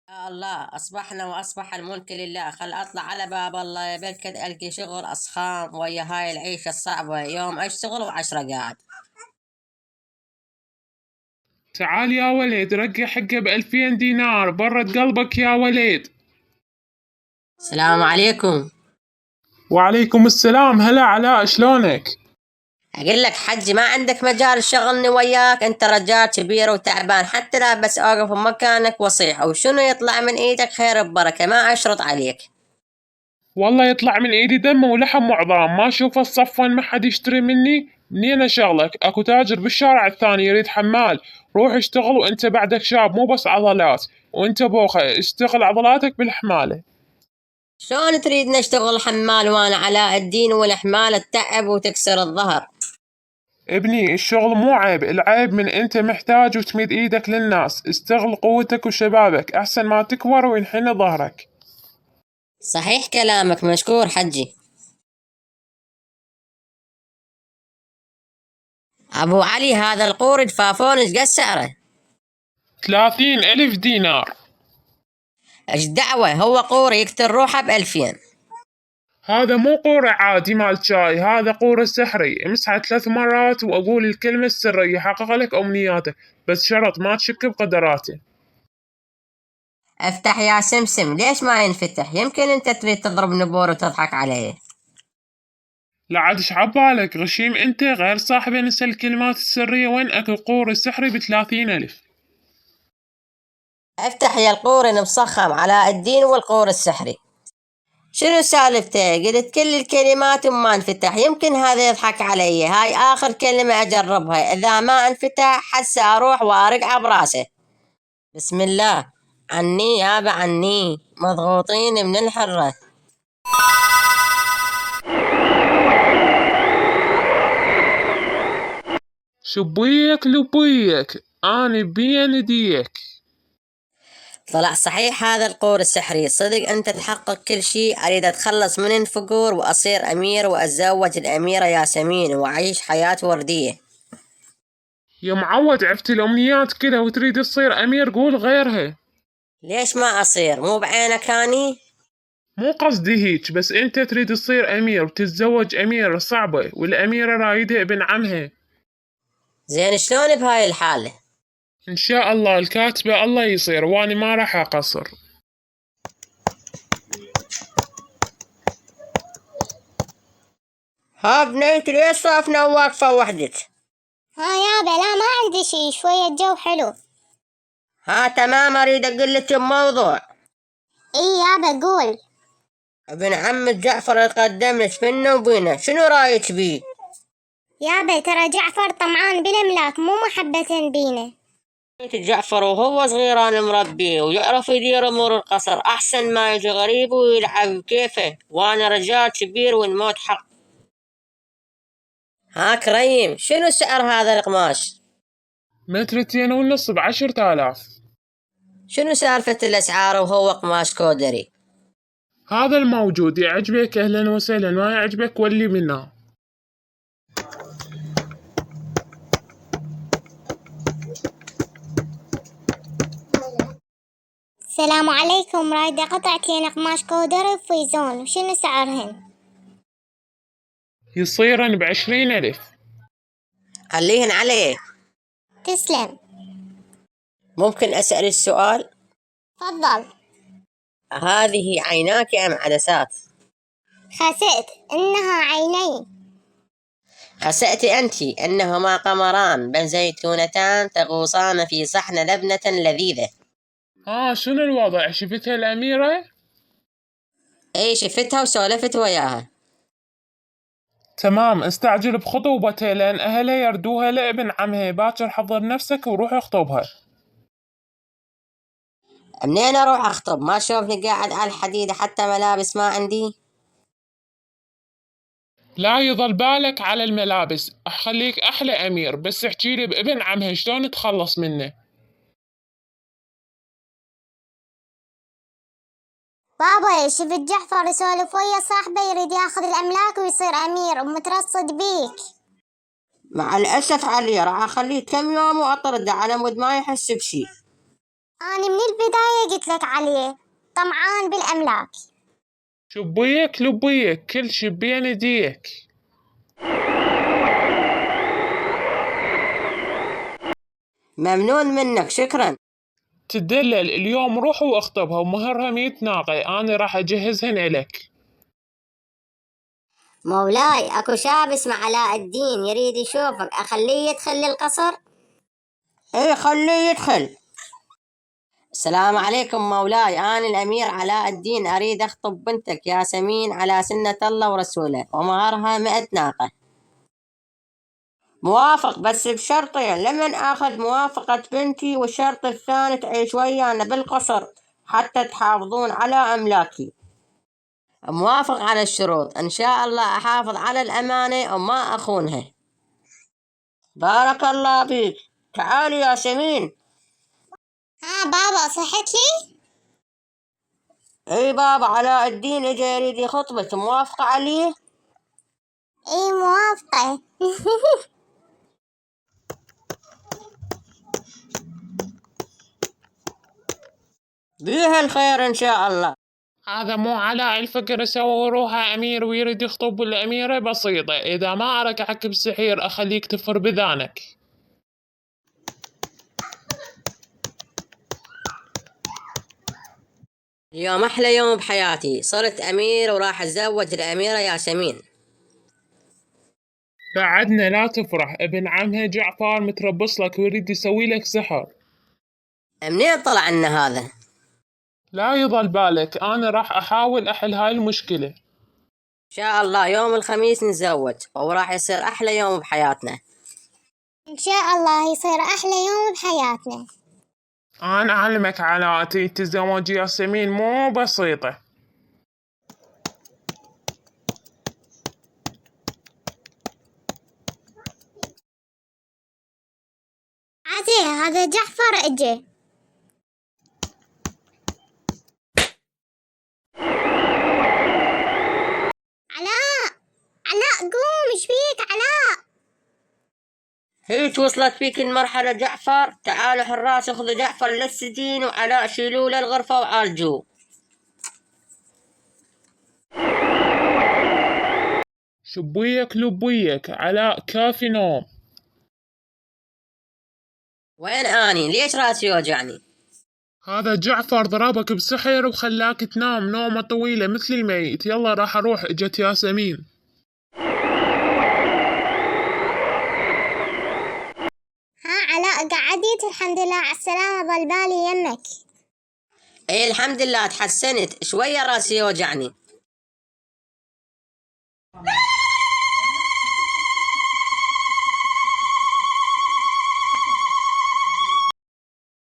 يا الله، أصبحنا وأصبح الملك لله. خل أطلع على باب الله بركد ألقي شغل أصخام ويا هاي العيشة الصعبة، يوم أشتغل وعشرة قاعد. تعال يا ولد، رقي حقه ب2000 دينار برد قلبك يا ولد. السلام عليكم. وعليكم السلام، هلا علاء شلونك؟ أقول لك حجي، ما عندك مجال شغلني وياك؟ أنت رجال كبير وتعبان، حتى لا بس أوقف مكانك وصيح وشنو يطلع من إيدك خير ببركة، ما أشرط عليك. والله يطلع من ايدي دم ولحم وعظام، ما اشوف الصفن ما حد يشتري مني. منين اشغلك؟ اكو تاجر بالشارع الثاني يريد حمال. روح اشتغل وانت بعدك شاب، مو بس عضلات. وانت بوخه اشتغل عضلاتك بالحماله. شلون تريد نشتغل حمال وأنا علاء الدين والحمال تتعب وتكسر الظهر؟ ابني الشغل مو عيب، العيب من انت محتاج وتمد ايدك للناس. استغل قوتك وشبابك احسن ما تكبر وينحني ظهرك. صحيح كلامك، مشكور حجي. أبو علي، هذا القورد فافون إيش قد سعره؟ 30,000 دينار. إيش دعوة، هو قوري يقتل روحه ب2000. هذا مو قورة عادي مال شاي، هذا قورة سحري. امسحها 3 مرات واقول الكلمة السرية حقق لك امنياتك، بس شرط ما تشك بقدراته. افتح يا سمسم، ليش ما ينفتح؟ يمكن أنت تريد تضرب نبور وتضحك عليه. لا عاد ايش عبالك غشيم انت، غير صاحب انسى الكلمات السرية. وين اكو قورة سحري ب30,000؟ افتح يا القوري المصخم علاء الدين والقور السحري. شنو سالفته؟ قلت كل الكلمات وما انفتح، يمكن هذا يضحك علي. هاي آخر كلمة أجربها، إذا ما انفتح حسه أروح وأرقعه براسه. بسم الله. عني يابا عني، مضغوطين من الحرة. شبيك لبيك اني بين ديك. طلع صحيح هذا القور السحري، صدق أنت تحقق كل شيء. أريد أتخلص من الفقور وأصير أمير وأتزوج الأميرة ياسمين وأعيش حياة وردية. يا معود، عرفت الامنيات كذا وتريد تصير امير قول غيرها. ليش ما أصير؟ مو بعينك أني؟ مو قصدي هيك، بس انت تريد تصير امير وتتزوج اميرة صعبة، والاميرة رايدة ابن عمها. زين، شلون بهاي الحالة؟ إن شاء الله الكاتبة الله يصير، وأنا ما راح أقصر. ها بنيتي، ليش صافنة واقفة وحدك؟ ها يابا، لا ما عندي شي، شوية جو حلو. ها تمام، أريد أقول لك بموضوع. اي يابا قول. ابن عم جعفر يقدم لك فينا وبينا، شنو رايك بيه؟ يابا ترى جعفر طمعان بالاملاك، مو محبة بينا. بيت جعفر وهو صغير أنا مربيه ويعرف يدير أمور القصر، أحسن ما يجي غريب ويلعب كيفه، وأنا رجال كبير والموت حق. ها كريم، شنو سعر هذا القماش؟ 2.5 متر ب10,000. شنو سالفة الأسعار وهو قماش كودري؟ هذا الموجود، يعجبك أهلا وسهلا، ما يعجبك ولي منا. السلام عليكم، رايدة قطعتين قماش كودر وفيزون، وشنو سعرهن؟ يصيرن ب20,000. خليهن عليه. تسلم. ممكن أسأل السؤال؟ تفضل. هذه عيناك أم عدسات؟ خسئت، إنها عيني. خسأت أنت، أنهما قمران بل زيتونتان تغوصان في صحن لبنة لذيذة. شنو الوضع، شفتها الأميرة؟ أي، شفتها وسولفت وياها. تمام، استعجل بخطوبتها لأن أهلها يردوها لابن عمها. باكر حضر نفسك وروح اخطبها. منين أروح أخطب؟ ما شوفني قاعد على الحديدة، حتى ملابس ما عندي. لا يضل بالك على الملابس، أخليك أحلى أمير، بس احكيلي بابن عمها شلون تخلص منه. بابا شفت جعفر يسولف ويا صاحبه، يريد ياخذ الأملاك ويصير أمير ومترصد بيك. مع الأسف علي، راح أخليه كم يوم وأطرده على مود ما يحس بشي. أنا من البداية قلت لك عليه طمعان بالأملاك. شبيك لبيك كل شي بين يديك. ممنون منك، شكرا. تدلل اليوم روح واخطبها ومهرها 100 ناقة، أنا راح أجهزهن إلك. مولاي، اكو شاب اسمه علاء الدين يريد يشوفك، اخليه يدخل للقصر؟ ايه، خليه يدخل. السلام عليكم مولاي، أنا الأمير علاء الدين أريد أخطب بنتك ياسمين على سنة الله ورسوله، ومهرها 100 ناقة. موافق، بس بشرطين. لمن آخذ موافقة بنتي، والشرط الثاني تعيش ويانا بالقصر حتى تحافظون على أملاكي. موافق على الشروط، إن شاء الله أحافظ على الأمانة وما أخونها. بارك الله بيك. تعالي ياسمين. ها بابا، صحت لي؟ اي بابا، علاء الدين اجا يريد يخطبك، موافقة عليه؟ اي موافقة. بيها الخير إن شاء الله. هذا مو علاء الفقر يصوروها أمير ويريد يخطب الأميرة؟ بسيطة، إذا ما أركعك بسحير أخليك تفر بذانك. اليوم أحلى يوم بحياتي، صرت أمير وراح أتزوج الأميرة ياسمين. بعدنا لا تفرح، ابن عمها جعفر متربص لك ويريد يسوي لك سحر. منين طلع لنا هذا؟ لا يضل بالك، أنا راح أحاول أحل هاي المشكلة. إن شاء الله يوم الخميس نتزوج، وراح يصير أحلى يوم بحياتنا. إن شاء الله يصير أحلى يوم بحياتنا. أنا أعلمك علاءتي، تزوج ياسمين مو بسيطة. عزيز، هذا جعفر اجي. علاء، علاء قوم، ايش فيك علاء؟ هيك وصلت فيك المرحلة جعفر؟ تعالوا حراس اخذوا جعفر للسجين، وعلاء شيلوه للغرفة وعالجوه. شبيك لبيك علاء، كافي نوم. وين أني؟ ليش راسي يوجعني؟ هذا جعفر ضربك بسحر وخلاك تنام نومة طويلة مثل الميت. يلا راح أروح، اجت ياسمين. ها علاء، قعدت؟ الحمد لله على السلامة، ظل بالي يمك. ايه الحمد لله تحسنت شوية، راسي يوجعني.